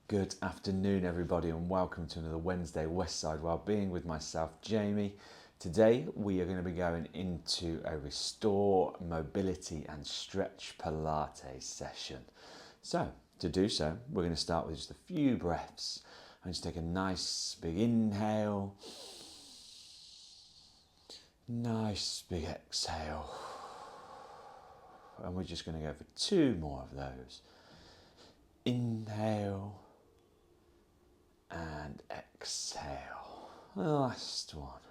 Good afternoon, everybody, and welcome to another Wednesday Westside Wellbeing with myself, Jamie. Today, we are going to be going into a restore, mobility, and stretch Pilates session. So, to do so, we're going to start with just a few breaths. And just take a nice big inhale, nice big exhale, and we're just going to go for two more of those. Inhale and exhale. The last one.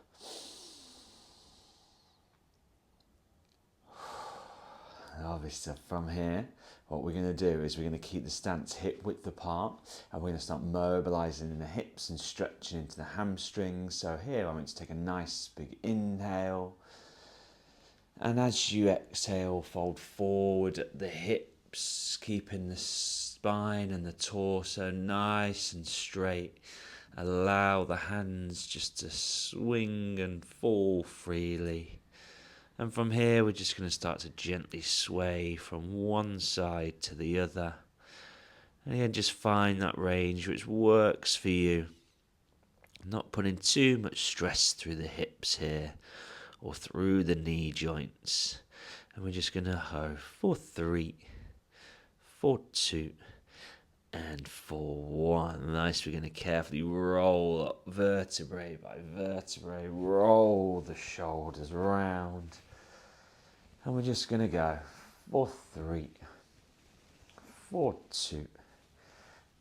And obviously from here, what we're going to do is we're going to keep the stance hip width apart, and we're going to start mobilizing in the hips and stretching into the hamstrings. So here I'm going to take a nice big inhale, and as you exhale, fold forward at the hips, keeping the spine and the torso nice and straight. Allow the hands just to swing and fall freely. And from here, we're just going to start to gently sway from one side to the other. And again, just find that range which works for you. Not putting too much stress through the hips here or through the knee joints. And we're just going to go for 3, for 2, and for 1. Nice. We're going to carefully roll up vertebrae by vertebrae, roll the shoulders round. And we're just going to go for 3, for 2,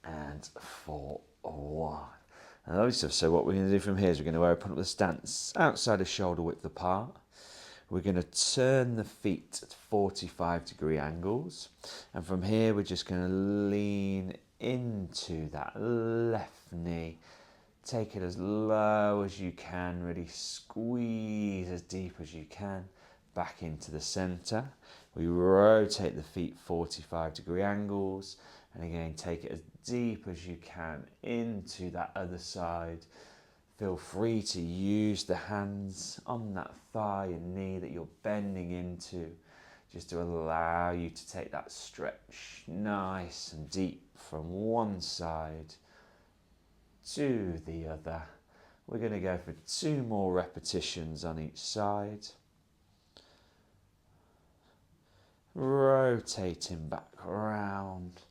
and for 1. And obviously, so what we're going to do from here is we're going to open up the stance outside of shoulder width apart. We're going to turn the feet at 45-degree angles. And from here, we're just going to lean into that left knee. Take it as low as you can, really squeeze as deep as you can. Back into the center. We rotate the feet 45-degree angles, and again take it as deep as you can into that other side. Feel free to use the hands on that thigh and knee that you're bending into, just to allow you to take that stretch nice and deep from one side to the other. We're going to go for 2 more repetitions on each side. Rotating back around.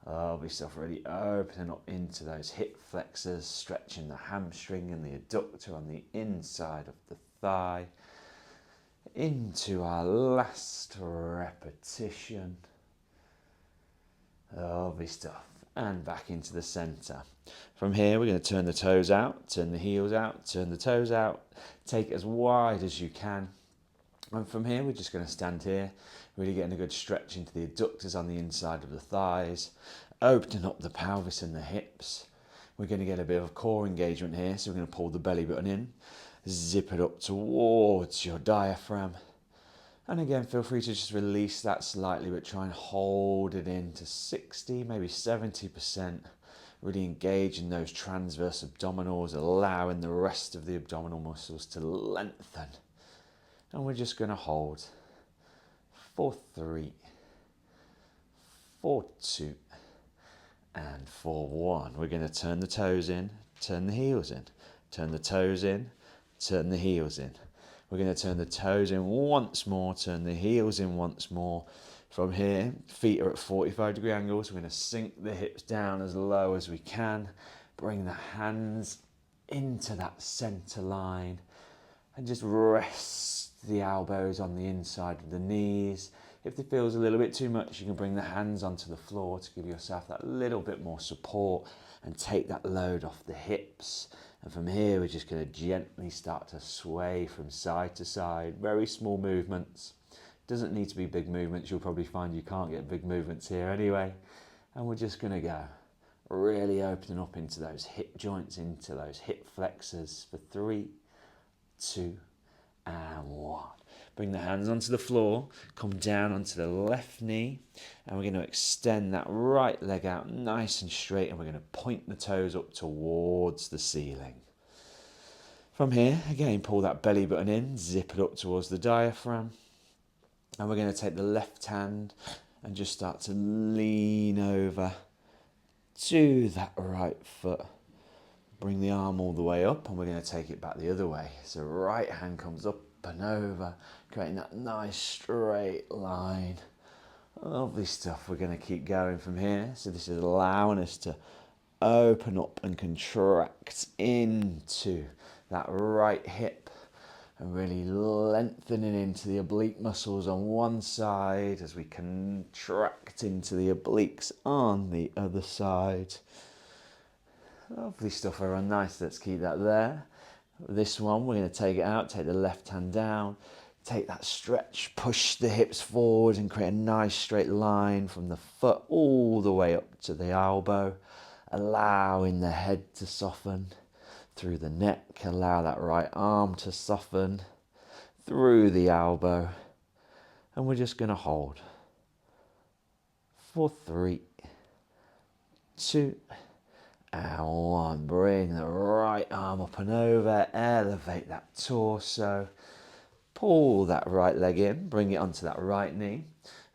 Allow yourself really opening up into those hip flexors, stretching the hamstring and the adductor on the inside of the thigh. Into our last repetition. Lovely stuff. And back into the center. From here, we're going to turn the toes out, turn the heels out, turn the toes out. Take it as wide as you can. And from here, we're just going to stand here, really getting a good stretch into the adductors on the inside of the thighs, opening up the pelvis and the hips. We're going to get a bit of core engagement here, so we're going to pull the belly button in, zip it up towards your diaphragm. And again, feel free to just release that slightly, but try and hold it in to 60, maybe 70%. Really engaging those transverse abdominals, allowing the rest of the abdominal muscles to lengthen. And we're just going to hold for 3, for 2, and for 1. We're going to turn the toes in, turn the heels in, turn the toes in, turn the heels in. We're going to turn the toes in once more, turn the heels in once more. From here, feet are at 45-degree angles. We're going to sink the hips down as low as we can. Bring the hands into that center line and just rest the elbows on the inside of the knees. If it feels a little bit too much, you can bring the hands onto the floor to give yourself that little bit more support and take that load off the hips. And from here, we're just going to gently start to sway from side to side. Very small movements. Doesn't need to be big movements. You'll probably find you can't get big movements here anyway. And we're just going to go really opening up into those hip joints, into those hip flexors for 3, 2, and 1. Bring the hands onto the floor, come down onto the left knee, and we're going to extend that right leg out nice and straight, and we're going to point the toes up towards the ceiling. From here, again, pull that belly button in, zip it up towards the diaphragm, and we're going to take the left hand and just start to lean over to that right foot. Bring the arm all the way up and we're going to take it back the other way. So right hand comes up and over, creating that nice straight line. Lovely stuff. We're going to keep going from here. So this is allowing us to open up and contract into that right hip and really lengthening into the oblique muscles on one side as we contract into the obliques on the other side. Lovely stuff, everyone. Nice. Let's keep that there. This one, we're going to take it out, take the left hand down, take that stretch, push the hips forward and create a nice straight line from the foot all the way up to the elbow, allowing the head to soften through the neck, allow that right arm to soften through the elbow, and we're just going to hold for 3, 2, and 1. Bring the right arm up and over, elevate that torso, pull that right leg in, bring it onto that right knee.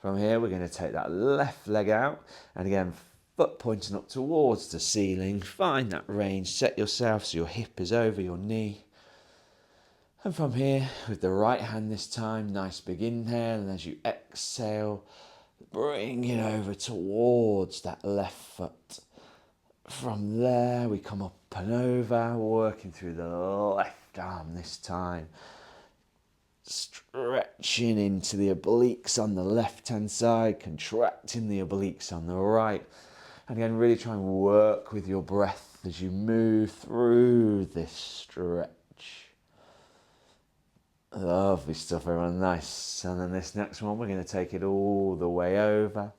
From here, we're going to take that left leg out, and again, foot pointing up towards the ceiling. Find that range, set yourself so your hip is over your knee. And from here, with the right hand this time, nice big inhale, and as you exhale, bring it over towards that left foot. From there, we come up and over, working through the left arm this time. Stretching into the obliques on the left-hand side, contracting the obliques on the right. And again, really try and work with your breath as you move through this stretch. Lovely stuff, everyone. Nice. And then this next one, we're going to take it all the way over.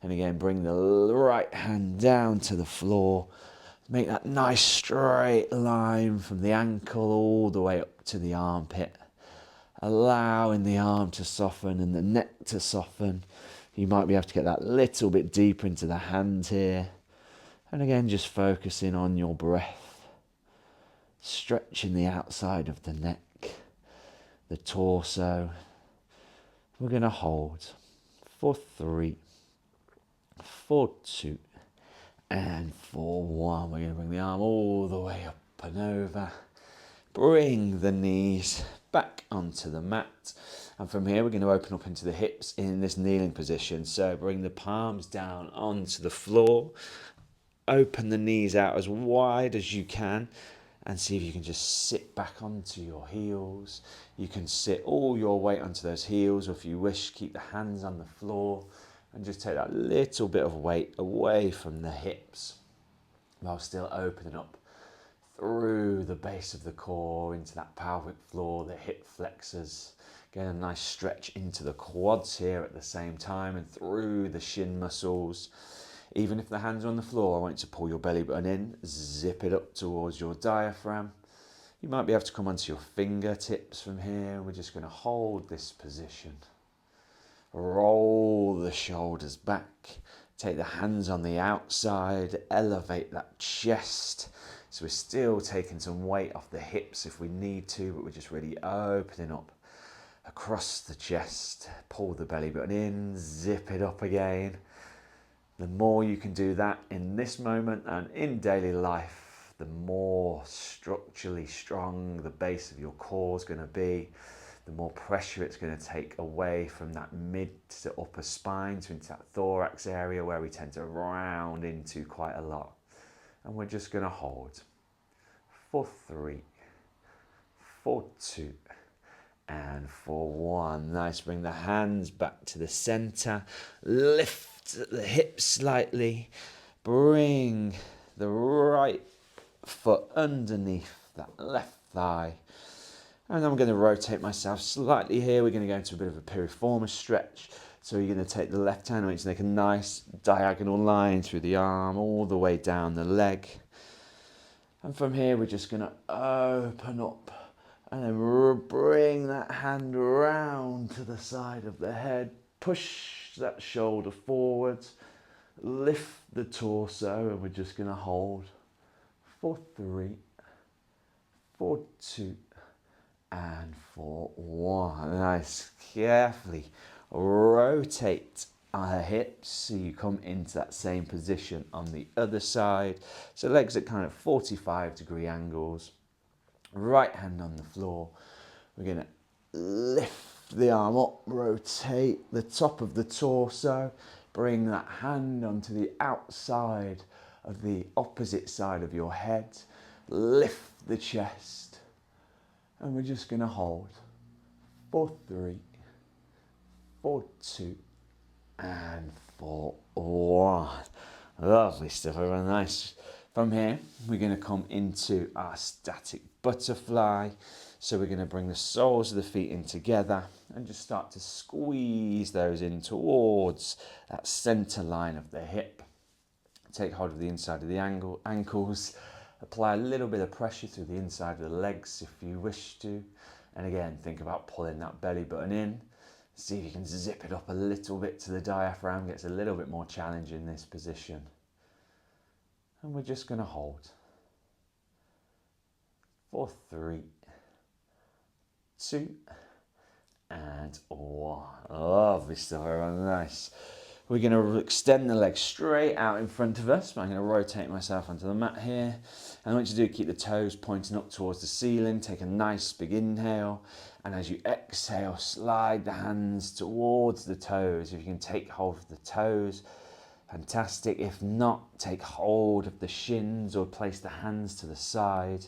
And again, bring the right hand down to the floor. Make that nice straight line from the ankle all the way up to the armpit. Allowing the arm to soften and the neck to soften. You might be able to get that little bit deeper into the hand here. And again, just focusing on your breath. Stretching the outside of the neck, the torso. We're going to hold for 3, for 2, and for 1. We're going to bring the arm all the way up and over. Bring the knees back onto the mat. And from here, we're going to open up into the hips in this kneeling position. So bring the palms down onto the floor. Open the knees out as wide as you can. And see if you can just sit back onto your heels. You can sit all your weight onto those heels, or if you wish, keep the hands on the floor and just take that little bit of weight away from the hips while still opening up through the base of the core into that pelvic floor, the hip flexors. Getting a nice stretch into the quads here at the same time and through the shin muscles. Even if the hands are on the floor, I want you to pull your belly button in, zip it up towards your diaphragm. You might be able to come onto your fingertips from here. We're just going to hold this position. Roll the shoulders back. Take the hands on the outside. Elevate that chest. So we're still taking some weight off the hips if we need to, but we're just really opening up across the chest. Pull the belly button in, zip it up again. The more you can do that in this moment and in daily life, the more structurally strong the base of your core is going to be, the more pressure it's going to take away from that mid to upper spine to into that thorax area where we tend to round into quite a lot. And we're just going to hold for 3, for 2, and for 1. Nice. Bring the hands back to the center. Lift the hips slightly. Bring the right foot underneath that left thigh. And I'm going to rotate myself slightly here. We're going to go into a bit of a piriformis stretch. So you're going to take the left hand and make a nice diagonal line through the arm all the way down the leg. And from here, we're just going to open up and then bring that hand around to the side of the head. Push that shoulder forwards. Lift the torso, and we're just going to hold for 3, for 2, and for 1. Nice. Carefully rotate our hips, so you come into that same position on the other side. So legs at kind of 45-degree angles, right hand on the floor. We're going to lift the arm up, rotate the top of the torso, bring that hand onto the outside of the opposite side of your head, lift the chest, and we're just going to hold for 3, for 2, and for 1. Lovely stuff, everyone. Nice. From here, we're going to come into our static butterfly. So we're going to bring the soles of the feet in together and just start to squeeze those in towards that center line of the hip. Take hold of the inside of the ankles. Apply a little bit of pressure through the inside of the legs if you wish to. And again, think about pulling that belly button in. See if you can zip it up a little bit to the diaphragm. Gets a little bit more challenge in this position. And we're just going to hold for 3, 2, and 1. Lovely stuff, everyone. Nice. We're going to extend the legs straight out in front of us. I'm going to rotate myself onto the mat here. And I want you to do, keep the toes pointing up towards the ceiling. Take a nice big inhale. And as you exhale, slide the hands towards the toes. If you can take hold of the toes, fantastic. If not, take hold of the shins or place the hands to the side.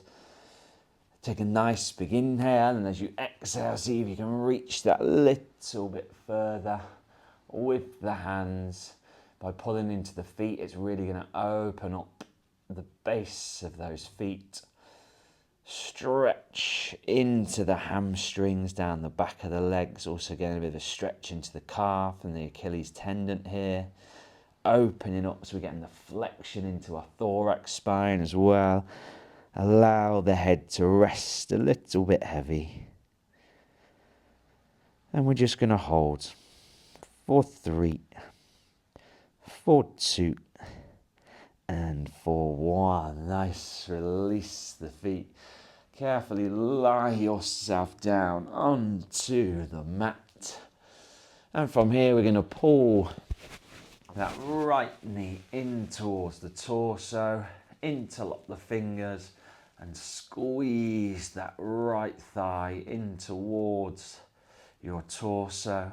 Take a nice big inhale, and as you exhale, see if you can reach that little bit further with the hands. By pulling into the feet, it's really going to open up the base of those feet. Stretch into the hamstrings down the back of the legs. Also getting a bit of a stretch into the calf and the Achilles tendon here. Opening up so we're getting the flexion into our thorax spine as well. Allow the head to rest a little bit heavy. And we're just going to hold for 3, for 2, and for 1. Nice. Release the feet. Carefully lie yourself down onto the mat. And from here, we're going to pull that right knee in towards the torso, interlock the fingers, and squeeze that right thigh in towards your torso.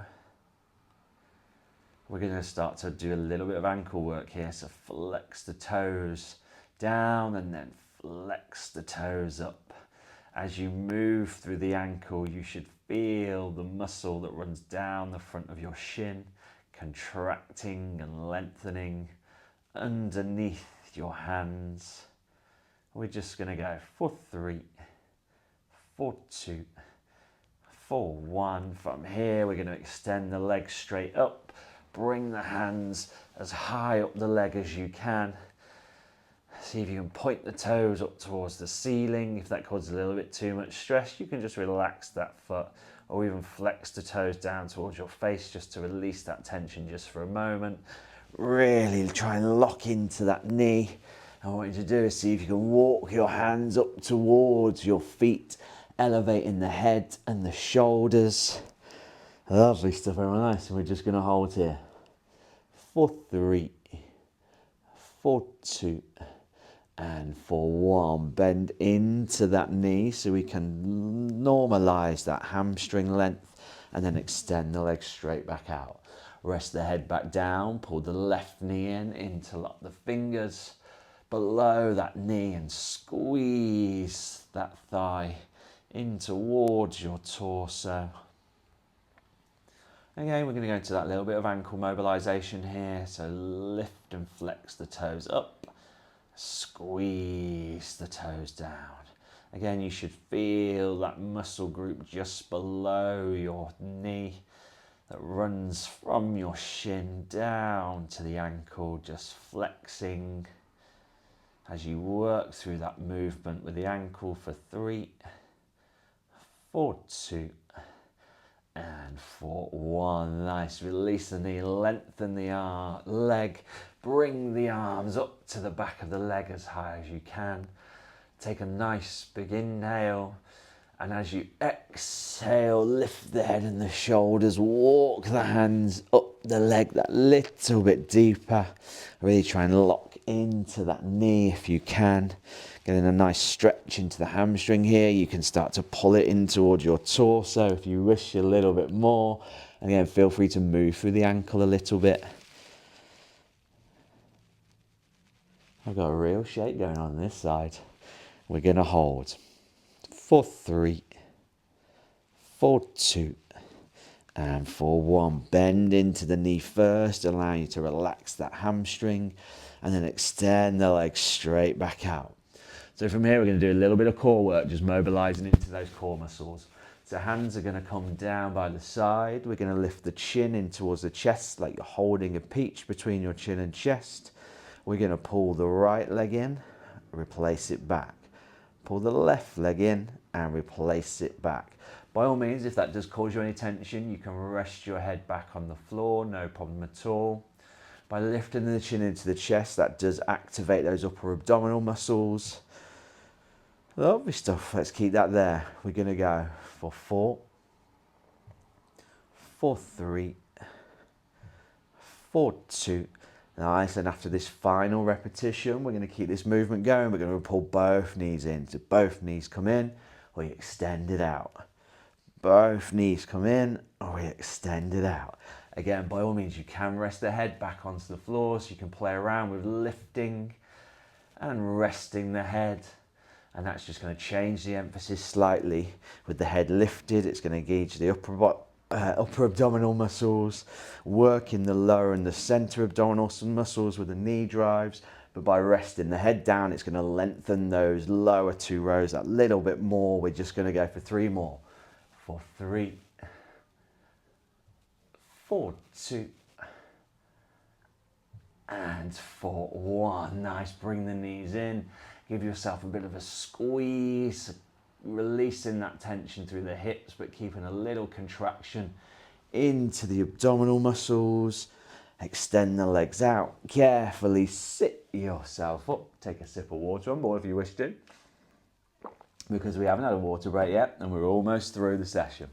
We're going to start to do a little bit of ankle work here. So flex the toes down and then flex the toes up. As you move through the ankle, you should feel the muscle that runs down the front of your shin, contracting and lengthening underneath your hands. We're just going to go for 3, for 2, for 1. From here, we're going to extend the legs straight up. Bring the hands as high up the leg as you can. See if you can point the toes up towards the ceiling. If that causes a little bit too much stress, you can just relax that foot or even flex the toes down towards your face just to release that tension just for a moment. Really try and lock into that knee. And what you to do is see if you can walk your hands up towards your feet, elevating the head and the shoulders. Lovely stuff, very nice. And we're just going to hold here for 3, for 2, and for 1. Bend into that knee so we can normalize that hamstring length and then extend the leg straight back out. Rest the head back down, pull the left knee in, interlock the fingers below that knee and squeeze that thigh in towards your torso. Again, we're going to go into that little bit of ankle mobilization here. So lift and flex the toes up, squeeze the toes down. Again, you should feel that muscle group just below your knee that runs from your shin down to the ankle, just flexing as you work through that movement with the ankle for 3, for 2, and for 1. Nice. Release the knee, lengthen the leg, bring the arms up to the back of the leg as high as you can. Take a nice big inhale, And as you exhale, lift the head and the shoulders, walk the hands up the leg that little bit deeper. Really try and lock into that knee if you can. Getting a nice stretch into the hamstring here. You can start to pull it in towards your torso if you wish a little bit more. And again, feel free to move through the ankle a little bit. I've got a real shake going on this side. We're going to hold for 3, for 2, and for 1. Bend into the knee first, allowing you to relax that hamstring, and then extend the legs straight back out. So from here, we're going to do a little bit of core work, just mobilizing into those core muscles. So hands are going to come down by the side. We're going to lift the chin in towards the chest, like you're holding a peach between your chin and chest. We're going to pull the right leg in, replace it back. Pull the left leg in and replace it back. By all means, if that does cause you any tension, you can rest your head back on the floor, no problem at all. By lifting the chin into the chest, that does activate those upper abdominal muscles. Lovely stuff. Let's keep that there. We're going to go for 4, for 3, for 2. Nice, and after this final repetition, we're going to keep this movement going. We're going to pull both knees in. So both knees come in, we extend it out. Both knees come in, or we extend it out. Again, by all means, you can rest the head back onto the floor, so you can play around with lifting and resting the head. And that's just going to change the emphasis slightly. With the head lifted, it's going to engage the upper abdominal muscles, working the lower and the center abdominal muscles with the knee drives. But by resting the head down, it's going to lengthen those lower 2 rows a little bit more. We're just going to go for 3 more. For 3, for 2, and for 1. Nice, bring the knees in. Give yourself a bit of a squeeze, releasing that tension through the hips, but keeping a little contraction into the abdominal muscles. Extend the legs out. Carefully sit yourself up. Take a sip of water on board if you wish to, because we haven't had a water break yet and we're almost through the session.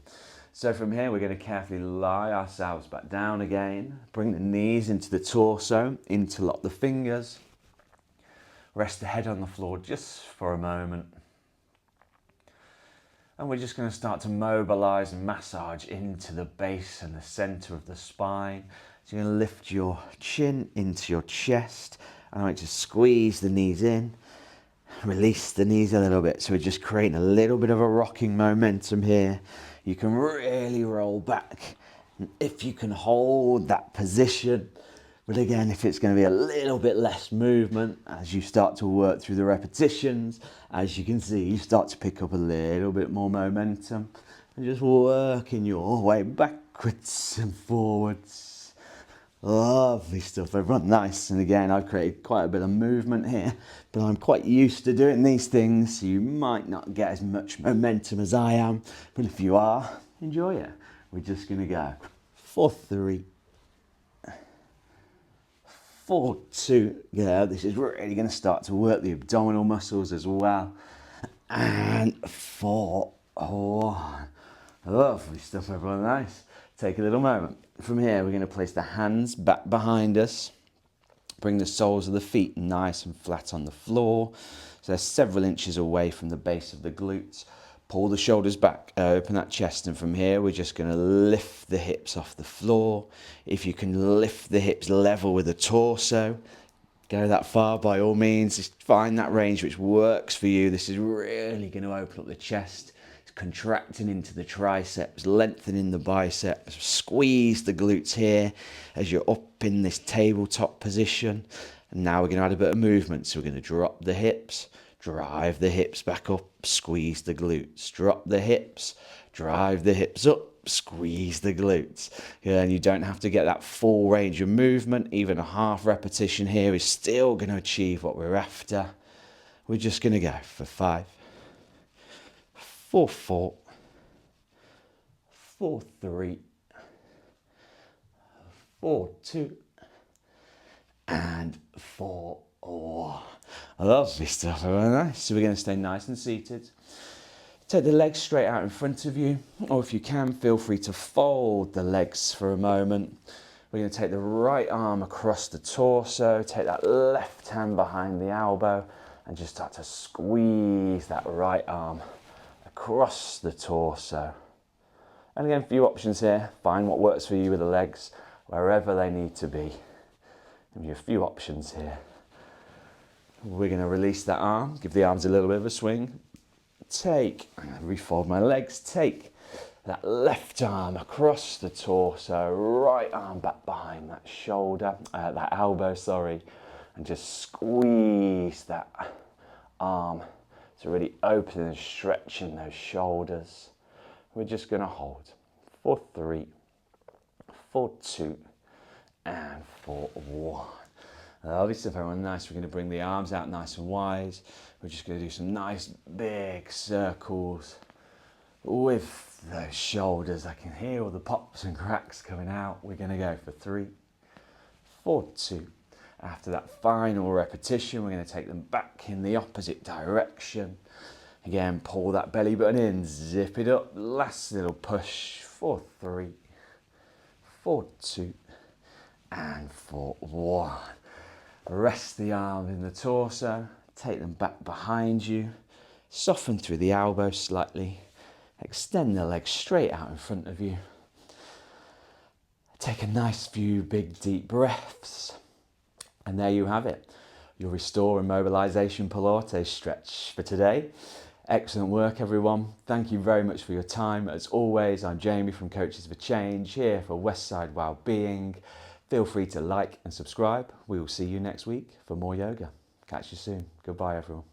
So from here, we're going to carefully lie ourselves back down again. Bring the knees into the torso, interlock the fingers. Rest the head on the floor just for a moment. And we're just going to start to mobilize and massage into the base and the center of the spine. So you're going to lift your chin into your chest. And I want you to squeeze the knees in. Release the knees a little bit. So we're just creating a little bit of a rocking momentum here. You can really roll back. And if you can hold that position. But again, if it's going to be a little bit less movement as you start to work through the repetitions, as you can see, you start to pick up a little bit more momentum and just working your way backwards and forwards. Lovely stuff, everyone. Nice. And again, I've created quite a bit of movement here, but I'm quite used to doing these things, so you might not get as much momentum as I am. But if you are, enjoy it. We're just going to go for 3, for 2, yeah, this is really going to start to work the abdominal muscles as well. And for 1. Lovely stuff, everyone. Nice. Take a little moment. From here, we're going to place the hands back behind us. Bring the soles of the feet nice and flat on the floor. So they're several inches away from the base of the glutes. Pull the shoulders back, open that chest, and from here we're just going to lift the hips off the floor. If you can lift the hips level with the torso, go that far by all means. Just find that range which works for you. This is really going to open up the chest. It's contracting into the triceps, lengthening the biceps. Squeeze the glutes here as you're up in this tabletop position. And now we're going to add a bit of movement. So we're going to drop the hips. Drive the hips back up, squeeze the glutes. Drop the hips, drive the hips up, squeeze the glutes. Yeah, and you don't have to get that full range of movement. Even a half repetition here is still going to achieve what we're after. We're just going to go for 5, for 4, for 3, for 2, and for 1. Lovely stuff, very nice. So we're going to stay nice and seated. Take the legs straight out in front of you, or if you can, feel free to fold the legs for a moment. We're going to take the right arm across the torso, take that left hand behind the elbow, and just start to squeeze that right arm across the torso. And again, a few options here. Find what works for you with the legs, wherever they need to be. Give you a few options here. We're going to release that arm, give the arms a little bit of a swing. Take, I'm going to refold my legs, take that left arm across the torso, right arm back behind that shoulder, that elbow, sorry, and just squeeze that arm to really open and stretching those shoulders. We're just going to hold for 3, for 2, and for 1. Obviously, everyone, nice. We're going to bring the arms out nice and wide. We're just going to do some nice big circles with those shoulders. I can hear all the pops and cracks coming out. We're going to go for 3, for 2. After that final repetition, we're going to take them back in the opposite direction. Again, pull that belly button in, zip it up. Last little push for 3, for 2, and for 1. Rest the arm in the torso, take them back behind you, soften through the elbows slightly, extend the legs straight out in front of you. Take a nice few big deep breaths, and there you have it, your Restore and Mobilization Pilates stretch for today. Excellent work, everyone. Thank you very much for your time. As always, I'm Jamie from Coaches for Change, here for Westside Wellbeing. Feel free to like and subscribe. We will see you next week for more yoga. Catch you soon. Goodbye, everyone.